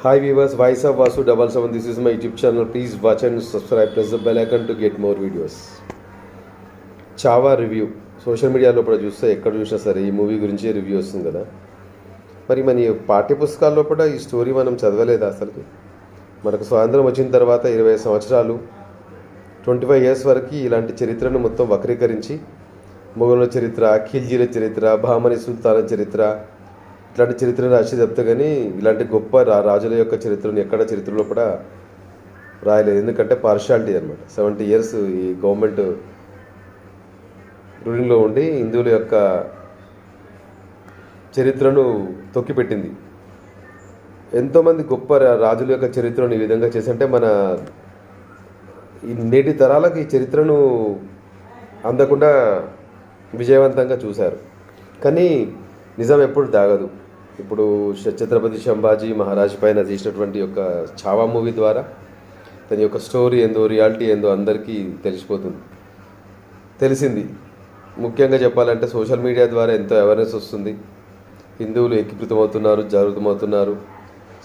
Hi viewers, Voice of Vasu 77. This is my YouTube channel. Please watch and subscribe. Press the bell icon to get more videos. Chhaava review social మీడియాలో కూడా చూస్తే ఎక్కడ చూసినా సరే ఈ movie గురించి review వస్తుంది కదా. మరి మన పాఠ్యపుస్తకాల్లో కూడా ఈ స్టోరీ మనం చదవలేదా అసలు? మనకు స్వాతంత్రం వచ్చిన తర్వాత 20 సంవత్సరాలు 25 years వరకు ఇలాంటి చరిత్రను మొత్తం వక్రీకరించి మొఘలుల చరిత్ర, ఖిల్జీల చరిత్ర, బహమనీ సుల్తాన్ల చరిత్ర ఇట్లాంటి చరిత్రను రాసి చెప్తే కానీ ఇలాంటి గొప్ప రాజుల యొక్క చరిత్రను ఎక్కడ చరిత్రలో కూడా రాయలేదు. ఎందుకంటే పార్షాలిటీ అనమాట. 70 years ఈ గవర్నమెంట్ రూలింగ్లో ఉండి హిందువుల యొక్క చరిత్రను తొక్కిపెట్టింది. ఎంతోమంది గొప్ప రాజుల యొక్క చరిత్రను ఈ విధంగా చేసంటే మన ఈ నేటి తరాలకు ఈ చరిత్రను అందకుండా విజయవంతంగా చూశారు. కానీ నిజం ఎప్పుడు దాగదు. ఇప్పుడు ఛత్రపతి సంభాజీ మహారాజ్ పైన చేసినటువంటి యొక్క చావా మూవీ ద్వారా తన యొక్క స్టోరీ ఏందో, రియాలిటీ ఏందో అందరికీ తెలిసింది. ముఖ్యంగా చెప్పాలంటే సోషల్ మీడియా ద్వారా ఎంతో అవేర్నెస్ వస్తుంది. హిందువులు ఏకీకృతమవుతున్నారు, జాగృతమవుతున్నారు.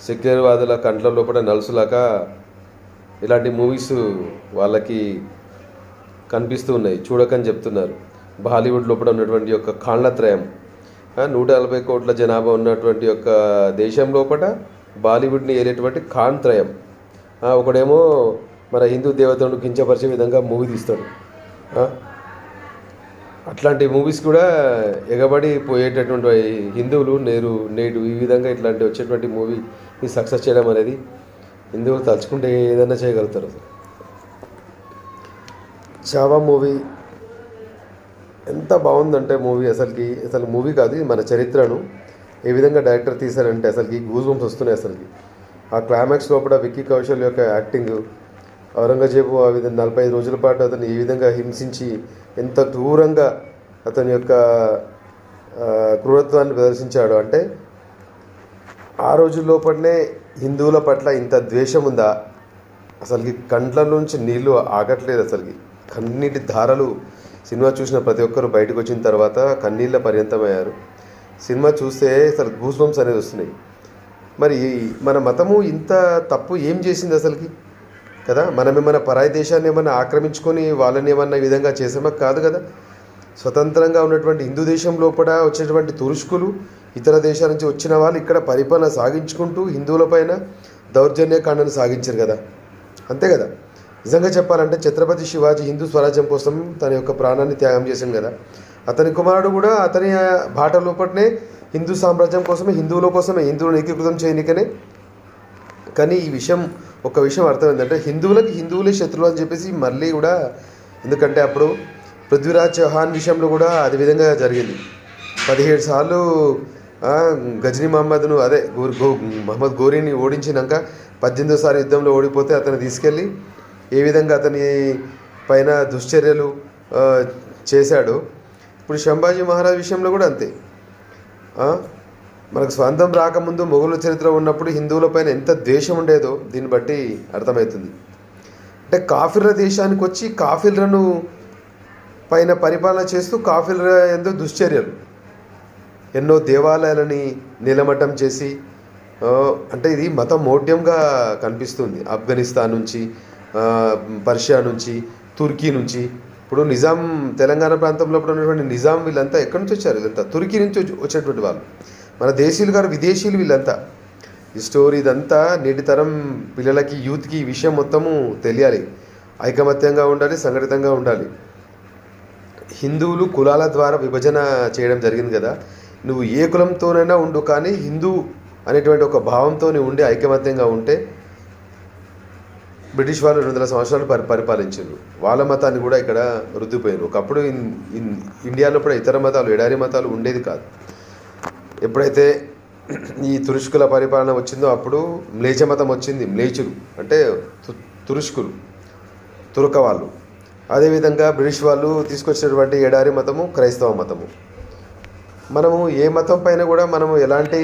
సెక్యులర్వాదుల కంట్లలో కూడా నలుసులాగా ఇలాంటి మూవీస్ వాళ్ళకి కనిపిస్తూ ఉన్నాయి, చూడకని చెప్తున్నారు. బాలీవుడ్ లోపల ఉన్నటువంటి యొక్క కాండ్లత్రయం, 140 కోట్ల జనాభా ఉన్నటువంటి యొక్క దేశం లోపల బాలీవుడ్ని ఏలేటువంటి ఖాన్-త్రయం. ఒకడేమో మన హిందూ దేవతలను కించపరిచే విధంగా మూవీ తీస్తాడు. అట్లాంటి మూవీస్ కూడా ఎగబడి పోయేటటువంటి హిందువులు నేడు ఈ విధంగా ఇట్లాంటి వచ్చేటువంటి మూవీని సక్సెస్ చేయడం అనేది హిందువులు తలుచుకుంటే ఏదైనా చేయగలుగుతారు. చావా మూవీ ఎంత బాగుందంటే అసలు మూవీ కాదు, మన చరిత్రను ఏ విధంగా డైరెక్టర్ తీశారంటే అసలుకి గూస్ బంప్స్ వస్తున్నాయి. అసలుకి ఆ క్లైమాక్స్ లోపల విక్కీ కౌశల్ యొక్క యాక్టింగ్, ఔరంగజేబు ఆ విధంగా 45 రోజుల పాటు అతను ఈ విధంగా హింసించి ఎంత క్రూరంగా అతని యొక్క క్రూరత్వాన్ని ప్రదర్శించాడు అంటే ఆ రోజుల్లోపలనే హిందువుల పట్ల ఇంత ద్వేషం ఉందా? అసలుకి కంట్ల నుంచి నీళ్లు ఆగట్లేదు. అసలుకి కన్నీటి ధారలు సినిమా చూసిన ప్రతి ఒక్కరు బయటకు వచ్చిన తర్వాత కన్నీళ్ళ పర్యంతమయ్యారు. సినిమా చూస్తే అసలు గూస్ బంప్స్ అనేది వస్తున్నాయి. మరి మన మతము ఇంత తప్పు ఏం చేసింది అసలుకి కదా? మనమేమన్నా పరాయి దేశాన్ని ఏమన్నా ఆక్రమించుకొని వాళ్ళని ఏమన్నా ఈ విధంగా చేసామా? కాదు కదా. స్వతంత్రంగా ఉన్నటువంటి హిందూ దేశం లోపల వచ్చేటువంటి తురుష్కులు, ఇతర దేశాల నుంచి వచ్చిన వాళ్ళు ఇక్కడ పరిపాలన సాగించుకుంటూ హిందువులపైన దౌర్జన్యకాండను సాగించారు కదా. అంతే కదా. నిజంగా చెప్పాలంటే ఛత్రపతి శివాజీ హిందూ స్వరాజ్యం కోసం తన యొక్క ప్రాణాన్ని త్యాగం చేశాడు కదా. అతని కుమారుడు కూడా అతని బాట లోపలనే హిందూ సామ్రాజ్యం కోసమే, హిందువుల కోసమే, హిందువులను ఏకీకృతం చేయనికనే. కానీ ఒక విషయం అర్థమైందంటే హిందువులే శత్రువులు అని చెప్పేసి మళ్ళీ కూడా, ఎందుకంటే అప్పుడు పృథ్వీరాజ్ చౌహాన్ విషయంలో కూడా అదే విధంగా జరిగింది. 17 సార్లు గజనీ మహమ్మద్ను మహమ్మద్ గోరీని ఓడించినాక 18వ యుద్ధంలో ఓడిపోతే అతను తీసుకెళ్ళి ఏ విధంగా అతని పైన దుశ్చర్యలు చేశాడు. ఇప్పుడు సంభాజీ మహారాజ్ విషయంలో కూడా అంతే. మనకు స్వంతం రాకముందు మొఘలుల చరిత్ర ఉన్నప్పుడు హిందువుల పైన ఎంత ద్వేషం ఉండేదో దీన్ని బట్టి అర్థమవుతుంది. అంటే కాఫిర్ల దేశానికి వచ్చి కాఫిర్లను పైన పరిపాలన చేస్తూ కాఫిర్ల ఎంతో దుశ్చర్యలు, ఎన్నో దేవాలయాలని నిలమట్టం చేసి, అంటే ఇది మతం మౌఢ్యంగా కనిపిస్తుంది. ఆఫ్ఘనిస్తాన్ నుంచి, పర్షియా నుంచి, తుర్కీ నుంచి, ఇప్పుడు నిజాం తెలంగాణ ప్రాంతంలో ఉన్నటువంటి నిజాం వీళ్ళంతా ఎక్కడి నుంచి వచ్చారు? వీళ్ళంతా తుర్కీ నుంచి వచ్చేటువంటి వాళ్ళు, మన దేశీయులు గారు, విదేశీయులు వీళ్ళంతా. ఈ స్టోరీ ఇదంతా నేటి తరం పిల్లలకి, యూత్కి ఈ విషయం మొత్తము తెలియాలి. ఐకమత్యంగా ఉండాలి, సంఘటితంగా ఉండాలి. హిందువులు కులాల ద్వారా విభజన చేయడం జరిగింది కదా. నువ్వు ఏ కులంతోనైనా ఉండు, కానీ హిందూ అనేటువంటి ఒక భావంతో ఉండి ఐకమత్యంగా ఉంటే బ్రిటిష్ వాళ్ళు 200 సంవత్సరాలు పరిపాలించారు. వాళ్ళ మతాన్ని కూడా ఇక్కడ రుద్దిపోయారు. ఒకప్పుడు ఇండియాలో కూడా ఇతర మతాలు, ఎడారి మతాలు ఉండేది కాదు. ఎప్పుడైతే ఈ తురుష్కుల పరిపాలన వచ్చిందో అప్పుడు మ్లేచ్ఛ మతం వచ్చింది. మ్లేచులు అంటే తురుష్కులు, తురక వాళ్ళు. అదేవిధంగా బ్రిటిష్ వాళ్ళు తీసుకొచ్చినటువంటి ఎడారి మతము క్రైస్తవ మతము. మనము ఏ మతం పైన కూడా మనము ఎలాంటి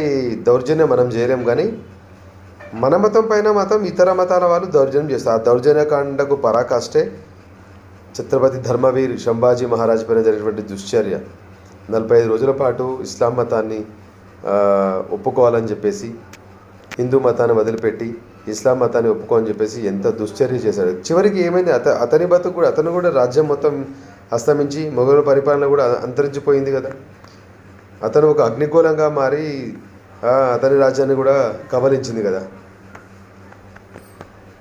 దౌర్జన్యం మనం చేయలేం, కానీ మన మతం పైన ఇతర మతాల వాళ్ళు దౌర్జన్యం చేస్తారు. ఆ దౌర్జన్యకాండకు పరాకాష్టే ఛత్రపతి ధర్మవీర్ సంభాజీ మహారాజ్ పైన జరిగినటువంటి దుశ్చర్య. 45 రోజుల పాటు ఇస్లాం మతాన్ని ఒప్పుకోవాలని చెప్పేసి హిందూ మతాన్ని వదిలిపెట్టి ఇస్లాం మతాన్ని ఒప్పుకో అని చెప్పేసి ఎంత దుశ్చర్య చేశాడు. చివరికి ఏమైంది, అతని బతుకు కూడా, అతను కూడా రాజ్యం మొత్తం అస్తమించి మొఘలు పరిపాలన కూడా అంతరించిపోయింది కదా. అతను ఒక అగ్నిగోళంగా మారి అతని రాజ్యాన్ని కూడా కబలించింది కదా.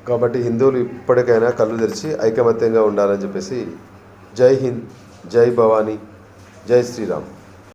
కాబట్టి హిందువులు ఇప్పటికైనా కళ్ళు తెరిచి ఐకమత్యంగా ఉండాలని చెప్పేసి జై హింద్, జై భవానీ, జై శ్రీరామ్.